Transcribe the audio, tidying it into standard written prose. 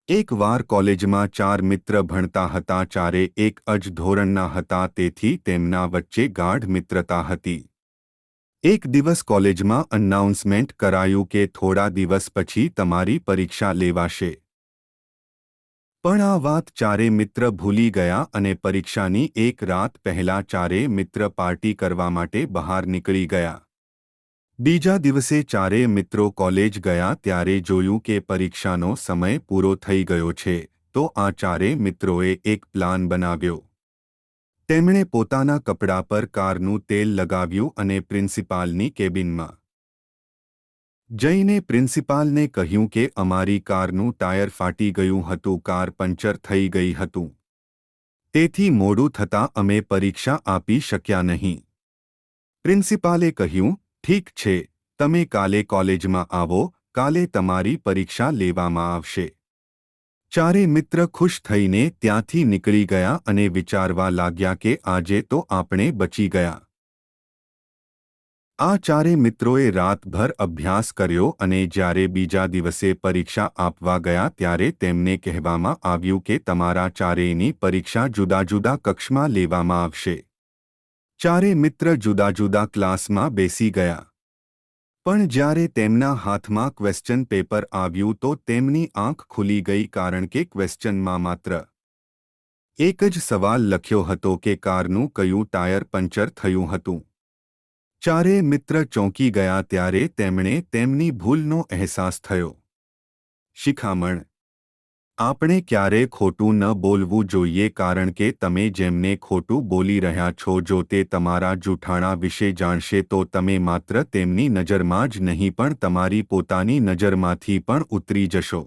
એકવાર કોલેજમાં ચાર મિત્ર ભણતા હતા. ચારે એક જ ધોરણના હતા, તેથી તેમના વચ્ચે ગાઢ મિત્રતા હતી. એક દિવસ કોલેજમાં અનાઉન્સમેન્ટ કરાયું કે થોડા દિવસ પછી તમારી પરીક્ષા લેવાશે. પણ આ વાત ચારે મિત્ર ભૂલી ગયા અને પરીક્ષાની એક રાત પહેલા ચારે મિત્ર પાર્ટી કરવા માટે બહાર નીકળી ગયા. બીજા દિવસે ચારેય મિત્રો કોલેજ ગયા ત્યારે જોયું કે પરીક્ષાનો સમય પૂરો થઈ ગયો છે. તો આ ચારેય મિત્રોએ એક પ્લાન બનાવ્યો. તેમણે પોતાના કપડા પર કારનું તેલ લગાવ્યું અને પ્રિન્સિપાલની કેબિનમાં જઈને પ્રિન્સિપાલને કહ્યું કે અમારી કારનું ટાયર ફાટી ગયું હતું, કાર પંચર થઈ ગઈ હતું. તેથી મોડું થતાં અમે પરીક્ષા આપી શક્યા નહીં. પ્રિન્સિપાલે કહ્યું, ઠીક છે, તમે કાલે કોલેજમાં આવો, કાલે તમારી પરીક્ષા લેવામાં આવશે. ચારે મિત્ર ખુશ થઈને ત્યાંથી નીકળી ગયા અને વિચારવા લાગ્યા કે આજે તો આપણે બચી ગયા. આ ચારે મિત્રોએ રાતભર અભ્યાસ કર્યો અને જ્યારે બીજા દિવસે પરીક્ષા આપવા ગયા ત્યારે તેમને કહેવામાં આવ્યું કે તમારા ચારેયની પરીક્ષા જુદા જુદા કક્ષમાં લેવામાં આવશે. ચારે મિત્ર જુદા જુદા ક્લાસમાં બેસી ગયા. પણ જ્યારે તેમના હાથમાં ક્વેશ્ચન પેપર આવ્યું તો તેમની આંખ ખુલી ગઈ, કારણ કે ક્વેશ્ચનમાં માત્ર એક જ સવાલ લખ્યો હતો કે કારનું કયું ટાયર પંચર થયું હતું. ચારે મિત્ર ચોંકી ગયા ત્યારે તેમણે તેમની ભૂલનો અહેસાસ થયો. શિખામણ: આપણે ક્યારેય ખોટું ન બોલવું જોઈએ, કારણ કે તમે જેમને ખોટું બોલી રહ્યા છો જો તે તમારા જૂઠાણા વિશે જાણશે તો તમે માત્ર તેમની નજરમાં જ નહીં પણ તમારી પોતાની નજરમાંથી પણ ઉતરી જશો.